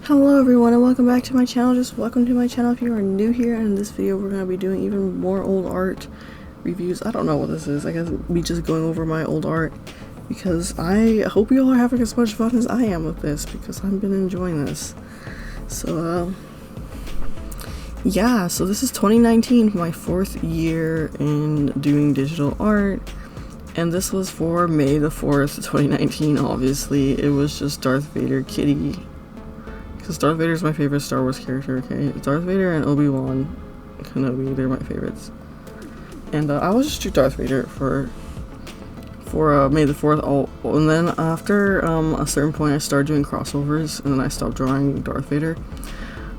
Hello everyone and welcome back to my channel. Just welcome to my channel if you are new here, and in this video we're going to be doing even more old art reviews. I don't know what this is. I guess me just going over my old art because I hope you all are having as much fun as I am with this because I've been enjoying this. So yeah, so this is 2019, my 4th year in doing digital art, and this was for May the 4th, 2019. Obviously it was just Darth Vader kitty. Because Darth Vader is my favorite Star Wars character, okay? Darth Vader and Obi-Wan Kenobi, they're my favorites. And I was just drew Darth Vader for May the 4th. And then after a certain point I started doing crossovers, and then I stopped drawing Darth Vader.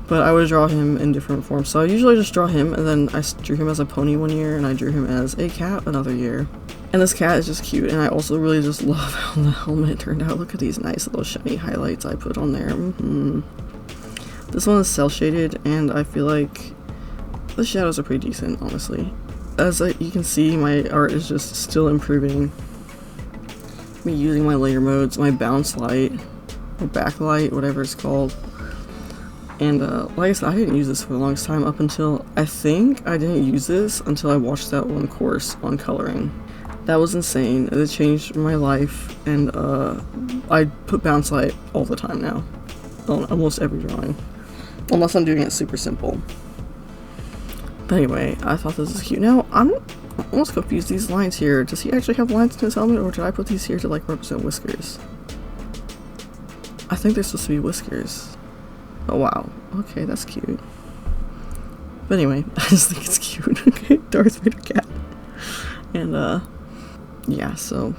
But I would draw him in different forms. So I usually just draw him, and then I drew him as a pony one year, and I drew him as a cat another year. And this cat is just cute, and I also really just love how the helmet turned out. Look at these nice little shiny highlights I put on there. This one is cel shaded, and I feel like the shadows are pretty decent, honestly. As you can see, my art is just still improving. Me using my layer modes, my bounce light, or backlight, whatever it's called. And like I said, I didn't use this for the longest time up until, I think I didn't use this until I watched that one course on coloring. That was insane. It changed my life, and I put bounce light all the time now on almost every drawing, unless I'm doing it super simple. But anyway, I thought this was cute. Now I'm almost confused. These lines here, does he actually have lines in his helmet, or did I put these here to like represent whiskers? I think they're supposed to be whiskers. Oh wow, okay, that's cute. But anyway, I just think it's cute. Okay, Darth Vader cat. And yeah, so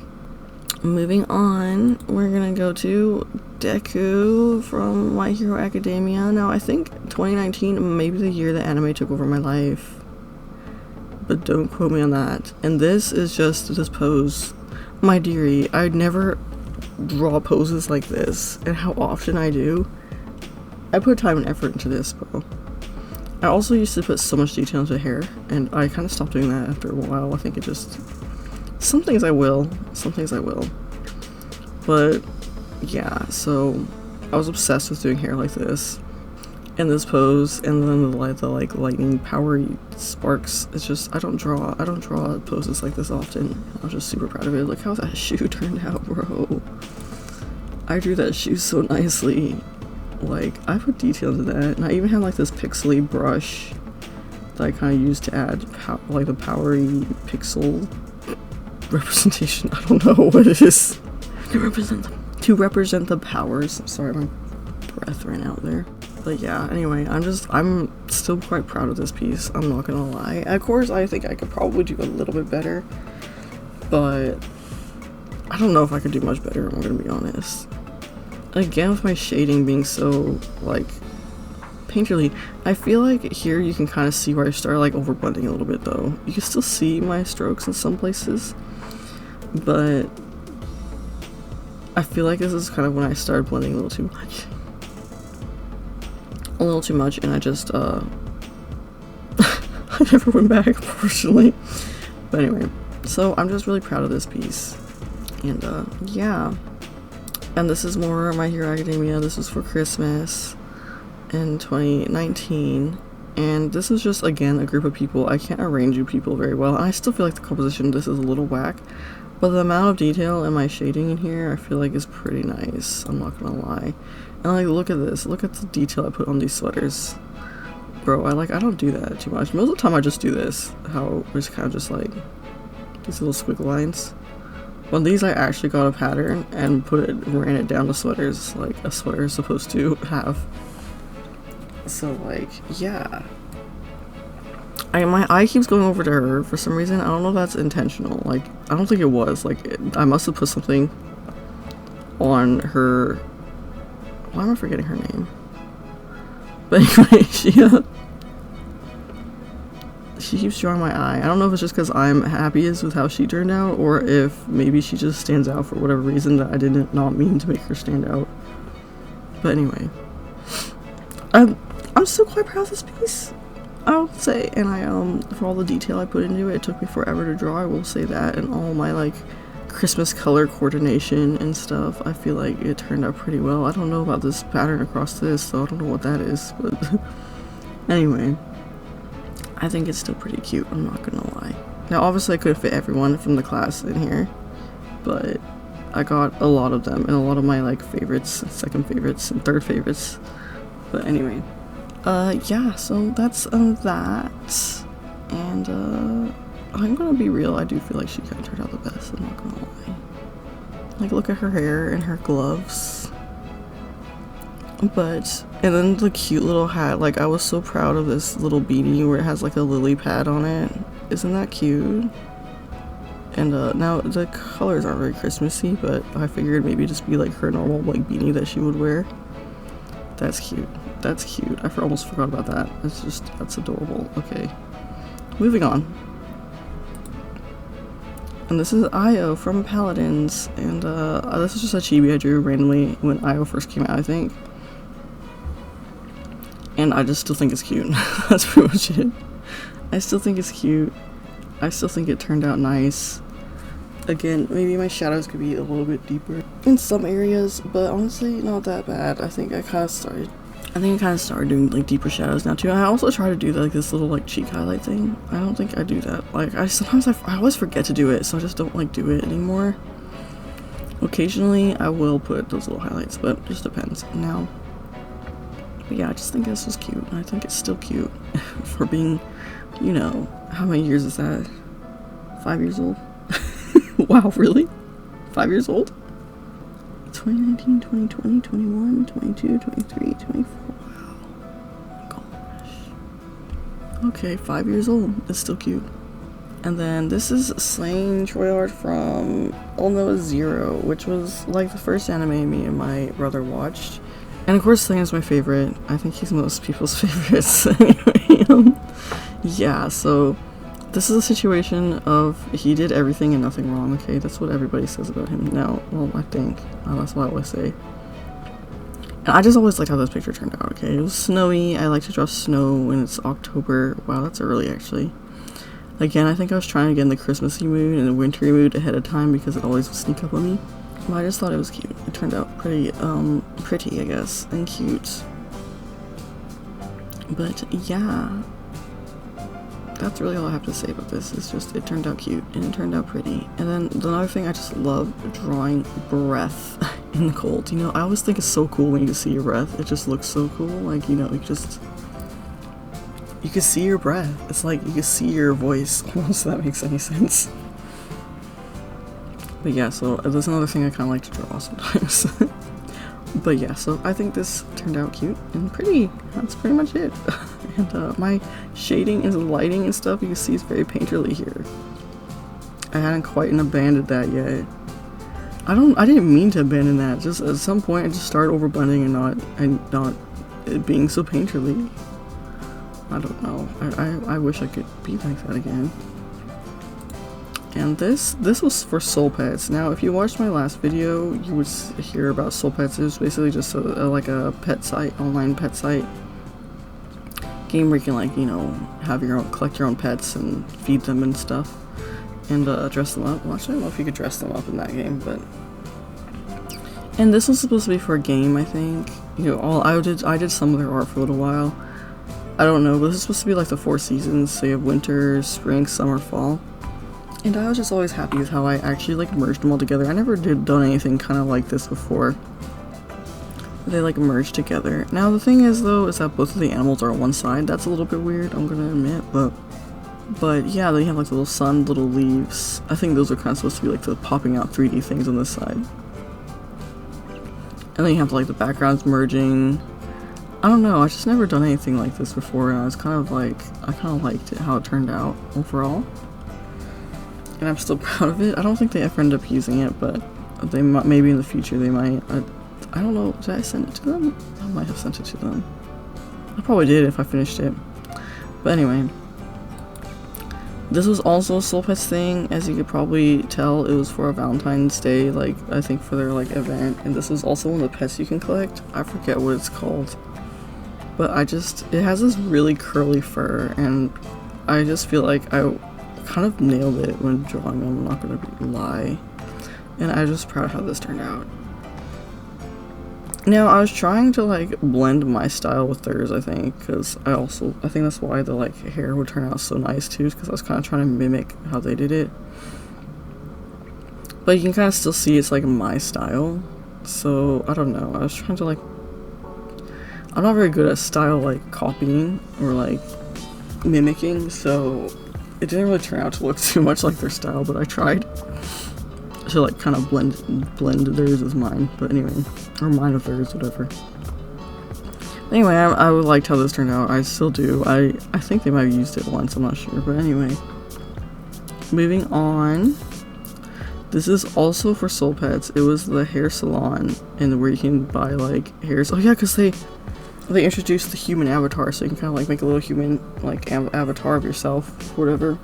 moving on, we're gonna go to Deku from My Hero Academia. Now I think 2019 may be the year that anime took over my life, but don't quote me on that. And this is just this pose. My dearie, I'd never draw poses like this, and how often I do. I put time and effort into this, bro. I also used to put so much detail into hair, and I kind of stopped doing that after a while. I think it just... some things I will. But yeah, so I was obsessed with doing hair like this, and this pose, and then the like lightning powery sparks. It's just, I don't draw poses like this often. I was just super proud of it. Look how that shoe turned out, bro. I drew that shoe so nicely. Like, I put detail into that, and I even had like this pixely brush that I kind of used to add like the powery pixel representation. I don't know what it is to represent the powers. I'm sorry, my breath ran out there. But yeah, anyway, I'm still quite proud of this piece, I'm not gonna lie. Of course, I think I could probably do a little bit better, but I don't know if I could do much better, I'm gonna be honest. Again, with my shading being so like painterly, I feel like here you can kind of see where I started like over blending a little bit though. You can still see my strokes in some places, but I feel like this is kind of when I started blending a little too much, and I just I never went back, unfortunately. But anyway, so I'm just really proud of this piece, and yeah. And this is more My Hero Academia. This was for Christmas in 2019. And this is just, again, a group of people. I can't arrange you people very well. And I still feel like the composition, this is a little whack. But the amount of detail in my shading in here, I feel like is pretty nice. I'm not gonna lie. And like, look at this. Look at the detail I put on these sweaters. Bro, I don't do that too much. Most of the time I just do this. How it's kind of just like these little squiggle lines. On these, I actually got a pattern and ran it down to sweaters, like a sweater is supposed to have. So, like, yeah. My eye keeps going over to her for some reason. I don't know if that's intentional. Like, I don't think it was. Like, I must have put something on her. Why am I forgetting her name? But anyway, she keeps drawing my eye. I don't know if it's just because I'm happiest with how she turned out, or if maybe she just stands out for whatever reason that I did not mean to make her stand out. But anyway, I'm still quite proud of this piece, I would say. And for all the detail I put into it, it took me forever to draw, I will say that, and all my like Christmas color coordination and stuff. I feel like it turned out pretty well. I don't know about this pattern across this, so I don't know what that is, but anyway, I think it's still pretty cute, I'm not gonna lie. Now obviously I could fit everyone from the class in here, but I got a lot of them and a lot of my like favorites, second favorites, and third favorites. But anyway, yeah, so that's that, and I'm gonna be real, I do feel like she kind of turned out the best, I'm not gonna lie. Like, look at her hair and her gloves. But, and then the cute little hat, like, I was so proud of this little beanie where it has like a lily pad on it. Isn't that cute? And now the colors aren't very Christmassy, but I figured maybe just be like her normal like beanie that she would wear. That's cute. That's cute. I almost forgot about that. That's adorable. Okay, moving on. And this is Io from Paladins, and this is just a chibi I drew randomly when Io first came out, I think. And I just still think it's cute. That's pretty much it. I still think it's cute. I still think it turned out nice. Again, maybe my shadows could be a little bit deeper in some areas, but honestly, not that bad. I think I kind of started doing like deeper shadows now too. I also try to do like this little like cheek highlight thing. I don't think I do that. Like I always forget to do it, so I just don't like do it anymore. Occasionally I will put those little highlights, but it just depends now. But yeah, I just think this was cute. I think it's still cute for being, you know, how many years is that? 5 years old? Wow, really? 5 years old? 2019, 2020, 21, 22, 23, 24. Wow. Oh my gosh. Okay, 5 years old. It's still cute. And then this is Slaying Troyard from All Noah Zero, which was like the first anime me and my brother watched. And of course Slaying is my favorite. I think he's most people's favorites. Anyway, yeah, so this is a situation of he did everything and nothing wrong, okay? That's what everybody says about him now. Well, I think. That's what I always say. And I just always liked how this picture turned out, okay? It was snowy. I like to draw snow when it's October. Wow, that's early, actually. Again, I think I was trying to get in the Christmassy mood and the wintry mood ahead of time because it always would sneak up on me. But I just thought it was cute. It turned out pretty, I guess, and cute. But, yeah. That's really all I have to say about this. It's just, it turned out cute and it turned out pretty. And then another thing, I just love drawing breath in the cold. You know, I always think it's so cool when you see your breath. It just looks so cool. Like, you know, you can see your breath. It's like you can see your voice almost, if that makes any sense. But yeah, so that's another thing I kind of like to draw sometimes. But yeah, so I think this turned out cute and pretty. That's pretty much it. And my shading and lighting and stuff, you can see it's very painterly here. I hadn't quite abandoned that yet. I didn't mean to abandon that. Just at some point I just started overblending and not it being so painterly. I don't know. I wish I could be like that again. And this was for Soul Pets. Now, if you watched my last video, you would hear about Soul Pets. It was basically just like a pet site, online pet site. Game where you can, like, you know, have your own, collect your own pets and feed them and stuff. And dress them up. Well, actually, I don't know if you could dress them up in that game, but... And this was supposed to be for a game, I think. You know, I did some of their art for a little while. I don't know, but this is supposed to be like the 4 seasons. So you have winter, spring, summer, fall. And I was just always happy with how I actually like merged them all together. I never done anything kind of like this before. They like merged together. Now the thing is though, is that both of the animals are on one side. That's a little bit weird, I'm gonna admit, but yeah, they have like the little sun, little leaves. I think those are kind of supposed to be like the popping out 3D things on this side. And then you have like the backgrounds merging. I don't know, I just never done anything like this before, and I was kind of like, I kind of liked it, how it turned out overall. And I'm still proud of it. I don't think they ever end up using it, but they might, maybe in the future they might. I don't know, did I send it to them? I might have sent it to them. I probably did if I finished it. But anyway. This was also a Soul Pets thing. As you could probably tell, it was for a Valentine's Day, like, I think for their, like, event. And this was also one of the pets you can collect. I forget what it's called. But it has this really curly fur, and I just feel like I kind of nailed it when drawing them, I'm not gonna lie. and I'm just proud of how this turned out. Now, I was trying to like blend my style with theirs, I think, because I think that's why the like hair would turn out so nice too, because I was kind of trying to mimic how they did it. But you can kind of still see it's like my style, so I don't know, I was trying to like, I'm not very good at style like copying or like mimicking, so it didn't really turn out to look too much like their style, but I tried to like kind of blend theirs with mine, but anyway, or mine with theirs, whatever. Anyway, I liked how this turned out. I still do. I think they might have used it once, I'm not sure, but anyway. Moving on. This is also for Soul Pets. It was the hair salon, and where you can buy like hairs. Oh yeah, because they introduced the human avatar, so you can kind of like make a little human like avatar of yourself, whatever.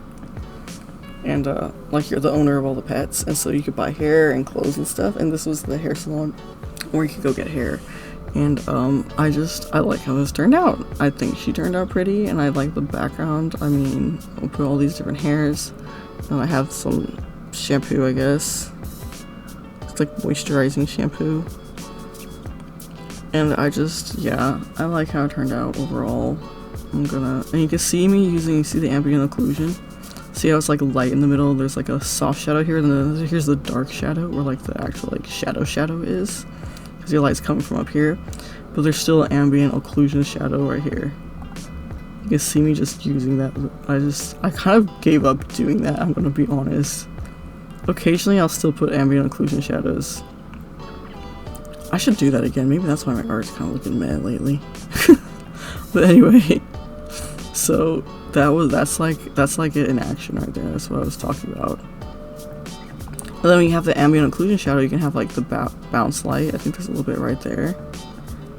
And like you're the owner of all the pets, and so you could buy hair and clothes and stuff. And this was the hair salon where you could go get hair. And I like how this turned out. I think she turned out pretty, and I like the background. I mean, I'll put all these different hairs, and I have some shampoo, I guess. It's like moisturizing shampoo. And I like how it turned out overall. And you can see me you see the ambient occlusion. See how it's like light in the middle, there's like a soft shadow here, and then here's the dark shadow, where like the actual like shadow is. Because your light's coming from up here. But there's still an ambient occlusion shadow right here. You can see me just using that. I kind of gave up doing that, I'm gonna be honest. Occasionally I'll still put ambient occlusion shadows. I should do that again, maybe that's why my art's kind of looking mad lately. But anyway, so that's like it in action right there. That's what I was talking about. And then when you have the ambient occlusion shadow, you can have like the bounce light. I think there's a little bit right there,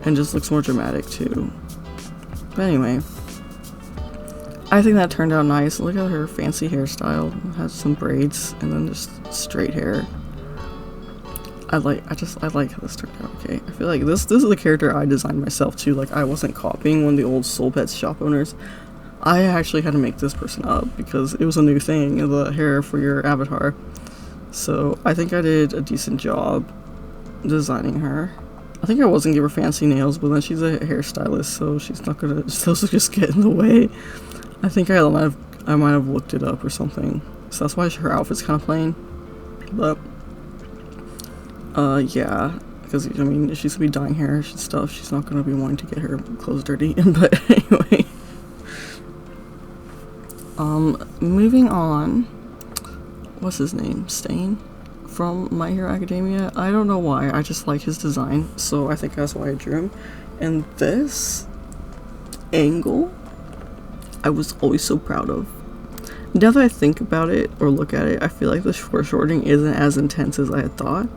and just looks more dramatic too. But anyway, I think that turned out nice. Look at her fancy hairstyle. It has some braids and then just straight hair. I like how this turned out. Okay, I feel like this is the character I designed myself too. Like, I wasn't copying one of the old Soul Pets shop owners. I actually had to make this person up because it was a new thing, the hair for your avatar. So I think I did a decent job designing her. I think I was gonna give her fancy nails, but then she's a hairstylist, so she's not gonna, those will just get in the way. I think I might have looked it up or something. So that's why her outfit's kind of plain. But yeah, because I mean, if she's gonna be dyeing hair and stuff, she's not gonna be wanting to get her clothes dirty. But anyway, moving on. What's his name? Stain from My Hero Academia. I don't know why. I just like his design, so I think that's why I drew him. And this angle, I was always so proud of. Now that I think about it or look at it, I feel like the foreshortening isn't as intense as I had thought.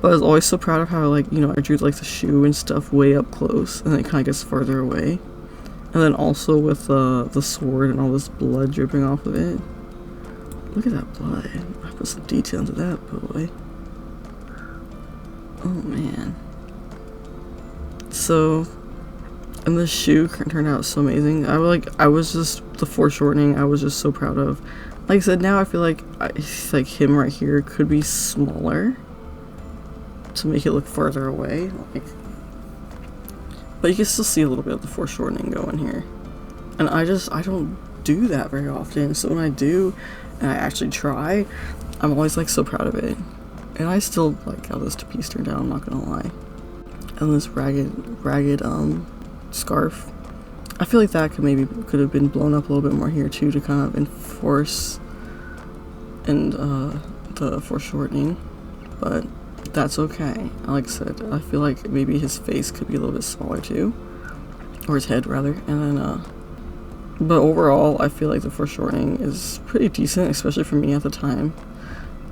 But I was always so proud of how, like, you know, I drew like the shoe and stuff way up close, and then it kind of gets further away. And then also with the sword and all this blood dripping off of it. Look at that blood. I put some detail into that boy. Oh man. So, and the shoe turned out so amazing. The foreshortening I was just so proud of. Like I said, now I feel like him right here could be smaller to make it look farther away. But you can still see a little bit of the foreshortening going here. And I don't do that very often. So when I do, and I actually try, I'm always like so proud of it. And I still like how this piece turned out, I'm not gonna lie. And this ragged scarf, I feel like that could have been blown up a little bit more here too, to kind of enforce the foreshortening, but that's okay. Like I said, I feel like maybe his face could be a little bit smaller too, or his head rather. And then but overall I feel like the foreshortening is pretty decent, especially for me at the time.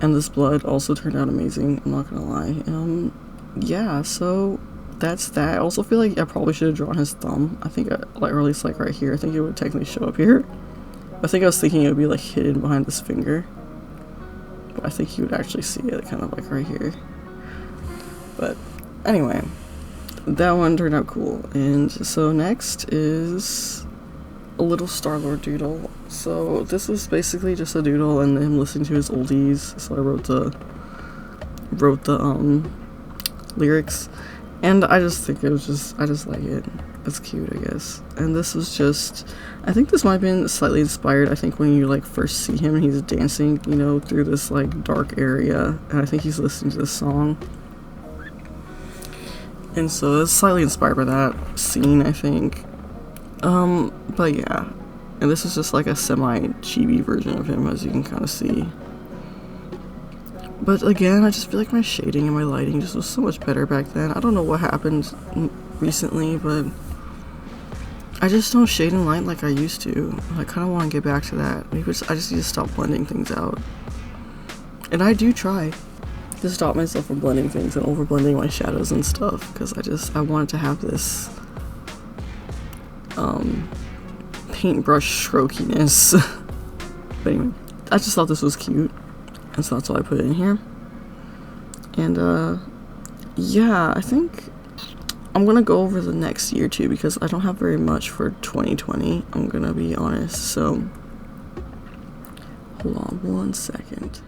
And this blood also turned out amazing, I'm not gonna lie. Yeah, so that's that. I also feel like I probably should have drawn his thumb. I think, or at least like right here. I think it would technically show up here. I think I was thinking it would be like hidden behind this finger. But I think you would actually see it kind of like right here. But anyway, that one turned out cool. And so next is a little Star-Lord doodle. So this was basically just a doodle and him listening to his oldies. So I wrote wrote the lyrics, and I just think it was just, I just like it. It's cute, I guess. And this was just, I think this might have been slightly inspired, I think when you like first see him and he's dancing, you know, through this like dark area, and I think he's listening to this song. And so it's slightly inspired by that scene, I think. But yeah. And this is just like a semi-chibi version of him, as you can kind of see. But again, I just feel like my shading and my lighting just was so much better back then. I don't know what happened recently, but I just don't shade and light like I used to. I kind of want to get back to that. Maybe I just need to stop blending things out. And I do try to stop myself from blending things and over blending my shadows and stuff, because I wanted to have this paintbrush strokiness. But anyway, I just thought this was cute, and so that's why I put it in here. And yeah, I think I'm gonna go over the next year too, because I don't have very much for 2020, I'm gonna be honest. So hold on one second.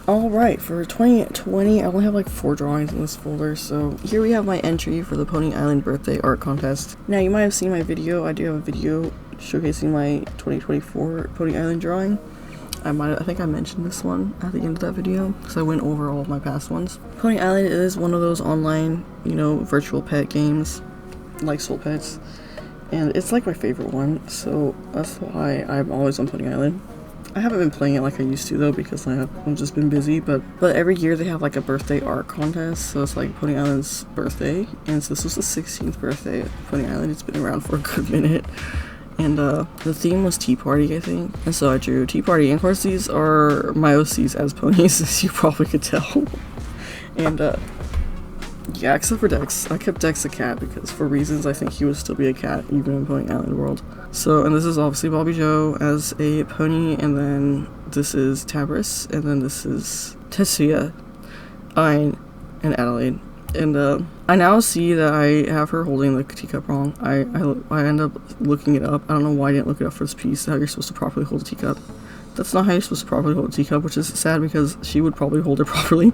Alright, for 2020, I only have like 4 drawings in this folder, so here we have my entry for the Pony Island birthday art contest. Now, you might have seen my video. I do have a video showcasing my 2024 Pony Island drawing. I think I mentioned this one at the end of that video, so I went over all of my past ones. Pony Island is one of those online, you know, virtual pet games, like Soul Pets, and it's like my favorite one, so that's why I'm always on Pony Island. I haven't been playing it like I used to though, because I've just been busy, but every year they have like a birthday art contest, so it's like Pony Island's birthday, and so this was the 16th birthday of Pony Island. It's been around for a good minute, and the theme was Tea Party, I think, and so I drew Tea Party, and of course these are my OCs as ponies, as you probably could tell. And yeah, except for Dex. I kept Dex a cat because for reasons I think he would still be a cat even in Pony Island world. So, and this is obviously Bobby Joe as a pony, and then this is Tabris, and then this is Tetsuya, Ayn, and Adelaide. And I now see that I have her holding the teacup wrong. I end up looking it up. I don't know why I didn't look it up for this piece, how you're supposed to properly hold a teacup. That's not how you're supposed to properly hold a teacup, which is sad because she would probably hold it properly.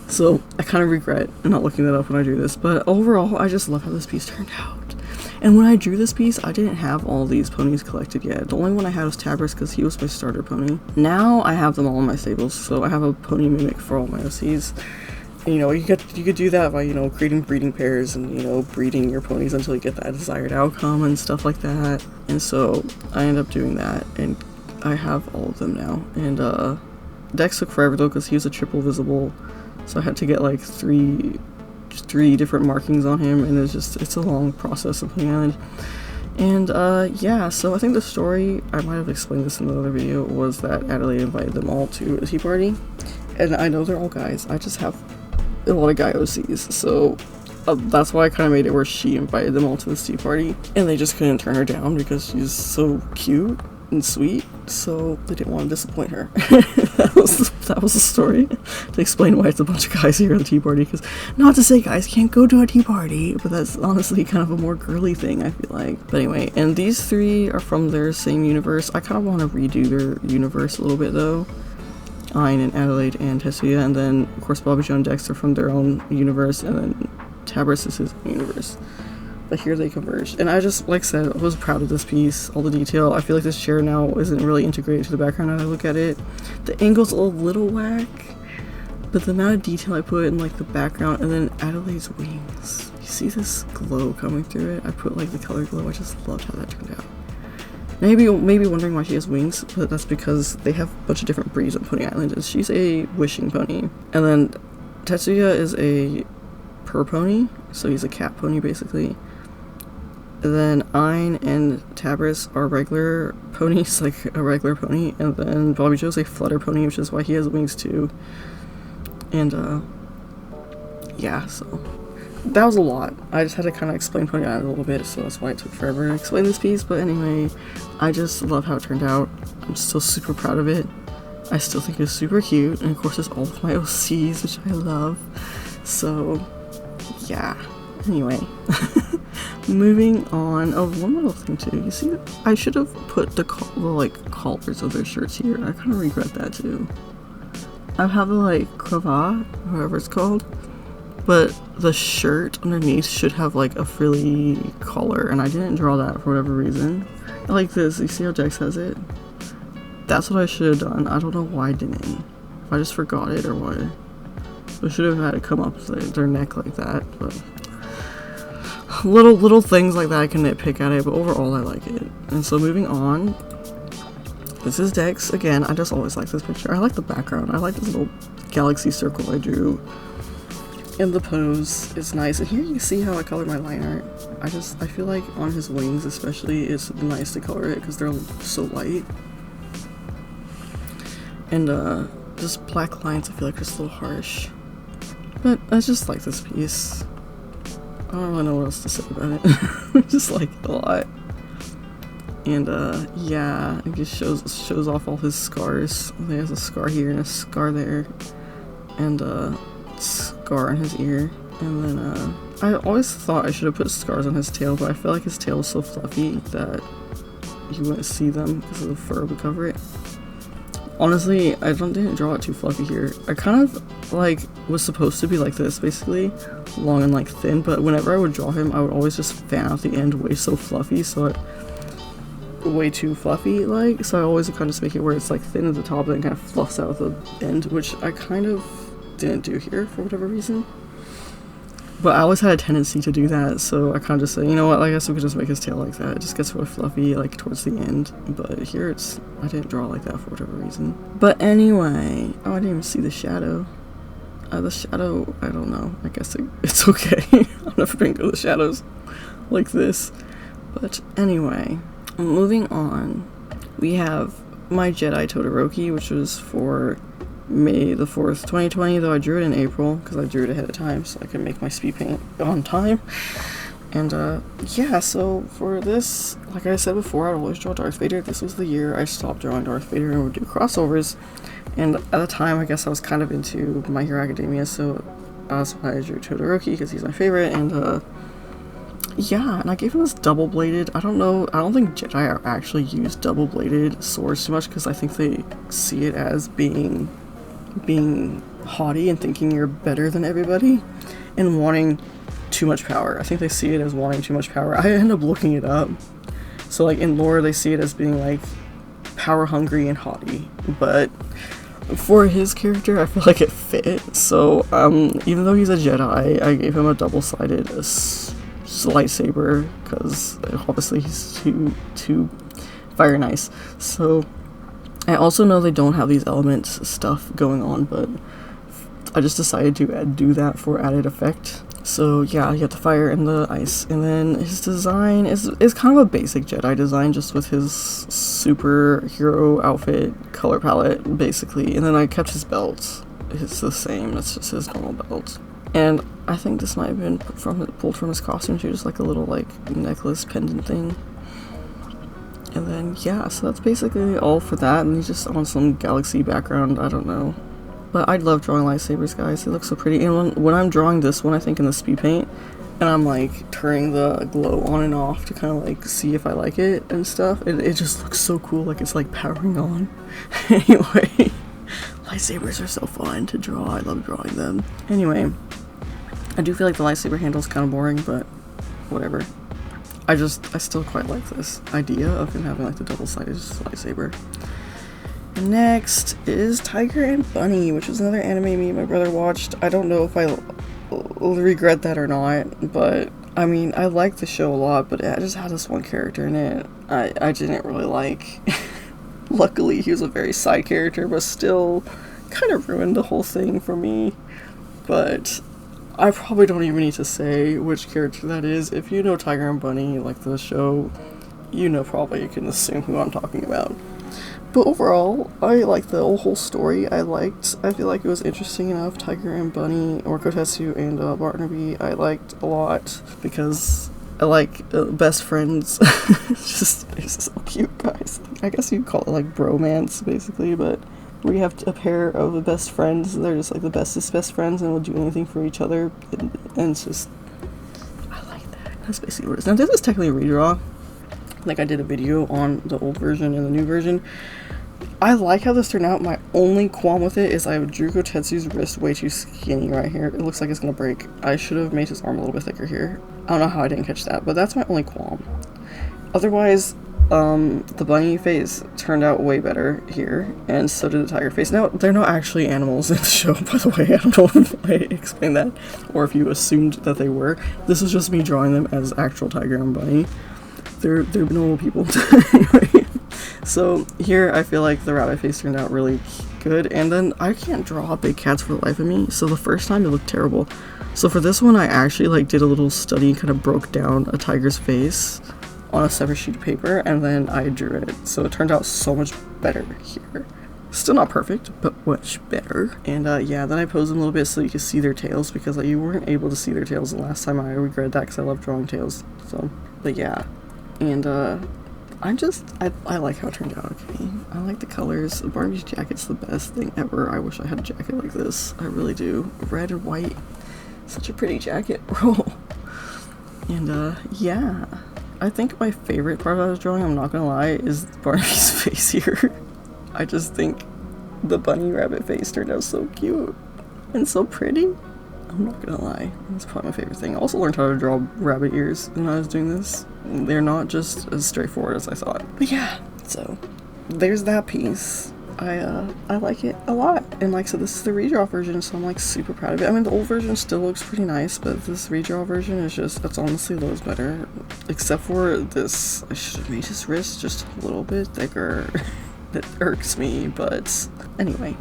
So I kind of regret not looking that up when I drew this. But overall, I just love how this piece turned out. And when I drew this piece, I didn't have all these ponies collected yet. The only one I had was Tabris because he was my starter pony. Now I have them all in my stables, so I have a pony mimic for all my OCs. And, you know, you could do that by, you know, creating breeding pairs and, you know, breeding your ponies until you get that desired outcome and stuff like that. And so I end up doing that, and I have all of them now. And Dex took forever though because he was a triple visible, so I had to get like three different markings on him, and it's a long process of Pony Island. And yeah, so I think the story, I might have explained this in another video, was that Adelaide invited them all to a tea party, and I know they're all guys, I just have a lot of guy OCs, so that's why I kind of made it where she invited them all to this tea party, and they just couldn't turn her down because she's so cute and sweet, so they didn't want to disappoint her. that was the story, to explain why it's a bunch of guys here at the tea party, because not to say guys can't go to a tea party, but that's honestly kind of a more girly thing, I feel like. But anyway, and these 3 are from their same universe. I kind of want to redo their universe a little bit though. Ayn and Adelaide and Tetsuya, and then of course Bobby Joe and Dex are from their own universe, and then Tabris is his own universe. But here they converged, and I just, like I said, I was proud of this piece, all the detail. I feel like this chair now isn't really integrated to the background as I look at it. The angle's a little whack, but the amount of detail I put in like the background, and then Adelaide's wings. You see this glow coming through it? I put like the color glow. I just loved how that turned out. Maybe wondering why she has wings, but that's because they have a bunch of different breeds on Pony Island, and she's a wishing pony. And then Tetsuya is a purr pony, so he's a cat pony basically. And then Ayn and Tabris are regular ponies, like a regular pony, and then Bobby Joe's a flutter pony, which is why he has wings too. And yeah, so that was a lot. I just had to kind of explain Pony Island a little bit, so that's why it took forever to explain this piece. But anyway, I just love how it turned out. I'm still super proud of it. I still think it's super cute, and of course it's all of my OCs, which I love. So yeah, anyway. Moving on. Oh, one little thing too. You see, I should have put the like collars of their shirts here. I kind of regret that too. I have the like cravat, whatever it's called, but the shirt underneath should have like a frilly collar, and I didn't draw that for whatever reason. I like this. You see how Dex has it? That's what I should have done. I don't know why I didn't. If I just forgot it or what. I should have had it come up their neck like that, but little things like that I can nitpick at it, but overall I like it. And so moving on, this is Dex again. I just always like this picture. I like the background. I like this little galaxy circle I drew. And the pose is nice. And here you can see how I colored my line art. I feel like on his wings especially, it's nice to color it because they're so light. And just black lines I feel like are just a little harsh. But I just like this piece. I don't really know what else to say about it. I just like it a lot. And yeah, it just shows off all his scars. He has a scar here and a scar there. And scar on his ear. And then I always thought I should have put scars on his tail, but I feel like his tail is so fluffy that you wouldn't see them because of the fur would cover it. Honestly, I didn't draw it too fluffy here. I kind of like was supposed to be like this, basically long and like thin, but whenever I would draw him, I would always just fan out the end way so fluffy, way too fluffy like, so I always kind of just make it where it's like thin at the top and then kind of fluffs out the end, which I kind of didn't do here for whatever reason. But I always had a tendency to do that, so I kind of just say, you know what, I guess we could just make his tail like that. It just gets really fluffy, like, towards the end. But here I didn't draw like that for whatever reason. But anyway, oh, I didn't even see the shadow. The shadow, I don't know. I guess it's okay. I've never been good with shadows like this. But anyway, moving on, we have my Jedi Todoroki, which was for May the 4th, 2020, though I drew it in April because I drew it ahead of time so I could make my speed paint on time. And yeah, so for this, like I said before, I'd always draw Darth Vader. This was the year I stopped drawing Darth Vader and would do crossovers. And at the time, I guess I was kind of into My Hero Academia, so that's why I drew Todoroki because he's my favorite. And yeah, and I gave him this double-bladed. I don't think Jedi actually use double-bladed swords too much because I think they see it as being haughty and thinking you're better than everybody and wanting too much power. I think they see it as wanting too much power. I end up looking it up. So like in lore they see it as being like power hungry and haughty, but for his character I feel like it fit. So even though he's a Jedi, I gave him a double-sided lightsaber because obviously he's too fire nice. So I also know they don't have these elements stuff going on, but I just decided to do that for added effect. So yeah, you have the fire and the ice, and then his design is kind of a basic Jedi design, just with his superhero outfit color palette, basically. And then I kept his belt. It's the same, it's just his normal belt. And I think this might have been pulled from his costume too, just like a little like necklace pendant thing. And then, yeah, so that's basically all for that, and he's just on some galaxy background, I don't know. But I love drawing lightsabers, guys, they look so pretty. And when I'm drawing this one, I think in the speed paint, and I'm like turning the glow on and off to kind of like see if I like it and stuff, it just looks so cool, like it's like powering on. Anyway, lightsabers are so fun to draw, I love drawing them. Anyway, I do feel like the lightsaber handle's kind of boring, but whatever. I still quite like this idea of him having like the double-sided lightsaber. And next is Tiger and Bunny, which is another anime me and my brother watched. I don't know if I regret that or not, but I mean, I like the show a lot, but it just had this one character in it I didn't really like. Luckily, he was a very side character, but still kind of ruined the whole thing for me. But I probably don't even need to say which character that is. If you know Tiger and Bunny, like the show, probably you can assume who I'm talking about. But overall, I liked the whole story. I feel like it was interesting enough. Tiger and Bunny, or Kotetsu and Barnaby, I liked a lot because I like best friends. It's so cute, guys. I guess you'd call it like bromance, basically, but we have a pair of best friends. They're just like the bestest best friends and will do anything for each other. And it's just, I like that. That's basically what it is. Now, this is technically a redraw. Like, I did a video on the old version and the new version. I like how this turned out. My only qualm with it is I drew Kotetsu's wrist way too skinny right here. It looks like it's gonna break. I should have made his arm a little bit thicker here. I don't know how I didn't catch that, but that's my only qualm. Otherwise, the bunny face turned out way better here, and so did the tiger face. Now, they're not actually animals in the show, by the way. I don't know if I explained that, or if you assumed that they were. This is just me drawing them as actual tiger and bunny. They're normal people. Anyway, so here I feel like the rabbit face turned out really good, and then I can't draw big cats for the life of me, so the first time it looked terrible. So for this one, I actually like did a little study and kind of broke down a tiger's face on a separate sheet of paper, and then I drew it, so it turned out so much better here. Still not perfect, but much better. And yeah, then I posed them a little bit so you could see their tails, because like, you weren't able to see their tails the last time. I regret that because I love drawing tails. So, but yeah, and I like how it turned out. Okay, I like the colors. Barbie's jacket's the best thing ever. I wish I had a jacket like this. I really do. Red and white, such a pretty jacket, bro. And yeah. I think my favorite part of this drawing, I'm not gonna lie, is Barbie's face here. I just think the bunny rabbit face turned out so cute and so pretty. I'm not gonna lie, that's probably my favorite thing. I also learned how to draw rabbit ears when I was doing this. They're not just as straightforward as I thought. But yeah, so there's that piece. I like it a lot, and like I said, this is the redraw version, so I'm like super proud of it. I mean, the old version still looks pretty nice, but this redraw version is just, it's honestly loads better, except for this. I should have made his wrist just a little bit thicker. That irks me, but anyway,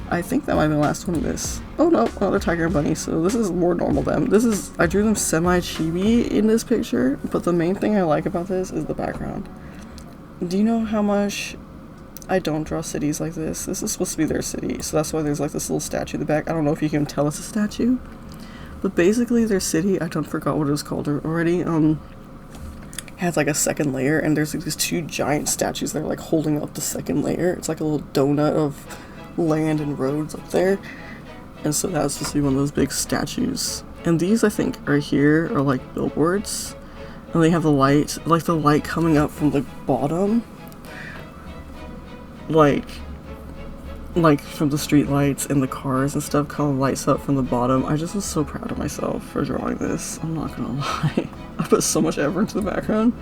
I think that might be the last one of this. Oh no, another tiger and bunny, so this is more normal them. This is, I drew them semi-chibi in this picture, but the main thing I like about this is the background. Do you know how much I don't draw cities like this? This is supposed to be their city, so that's why there's like this little statue in the back. I don't know if you can tell it's a statue, but basically their city, I don't forgot what it was called already, has like a second layer, and there's like these two giant statues that are like holding up the second layer. It's like a little donut of land and roads up there, and so that's supposed to be one of those big statues. And these, I think, are here are like billboards, and they have the light, like the light coming up from the bottom, like from the street lights and the cars and stuff kind of lights up from the bottom. I just was so proud of myself for drawing this. I'm not gonna lie. I put so much effort into the background,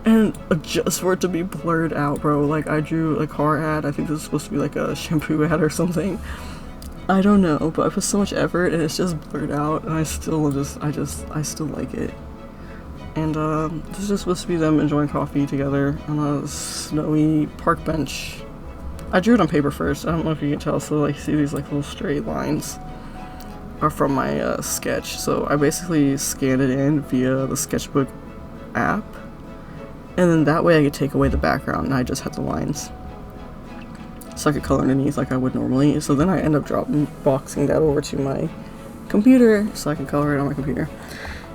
and just for it to be blurred out, bro. Like, I drew a car ad. I think this is supposed to be like a shampoo ad or something. I don't know, but I put so much effort and it's just blurred out, and I still like it. And this is just supposed to be them enjoying coffee together on a snowy park bench. I drew it on paper first. I don't know if you can tell, so like, see these like little straight lines are from my sketch. So I basically scanned it in via the sketchbook app, and then that way I could take away the background and I just had the lines, so I could color underneath like I would normally. So then I end up boxing that over to my computer so I can color it on my computer.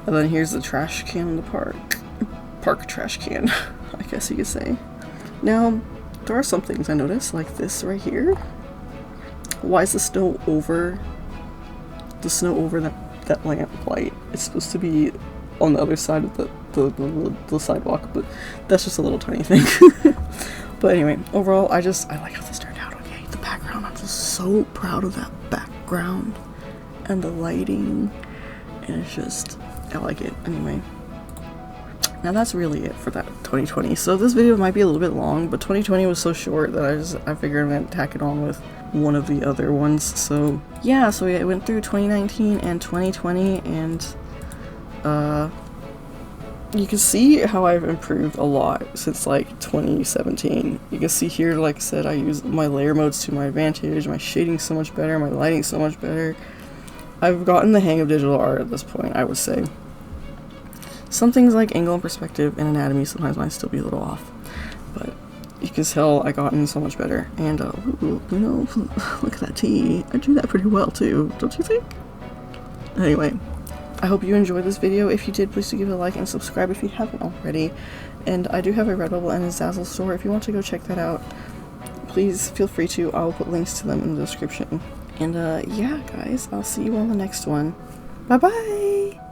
And then here's the trash can in the park trash can, I guess you could say. Now, there are some things I noticed, like this right here. Why is the snow over that lamp light? It's supposed to be on the other side of the sidewalk, but that's just a little tiny thing. But anyway, overall, I like how this turned out. Okay, the background, I'm just so proud of that background and the lighting, and it's just, I like it. Anyway, now that's really it for that 2020. So this video might be a little bit long, but 2020 was so short that I figured I'm gonna tack it on with one of the other ones. So yeah, so we went through 2019 and 2020, and you can see how I've improved a lot since like 2017. You can see here, like I said, I use my layer modes to my advantage, my shading's so much better, my lighting's so much better. I've gotten the hang of digital art at this point, I would say. Some things like angle and perspective and anatomy sometimes might still be a little off, but you can tell I gotten so much better. And ooh, you know, look at that T. I drew that pretty well too, don't you think? Anyway, I hope you enjoyed this video. If you did, please do give it a like and subscribe if you haven't already. And I do have a Redbubble and a Zazzle store. If you want to go check that out, please feel free to. I'll put links to them in the description. And yeah, guys, I'll see you on the next one. Bye bye!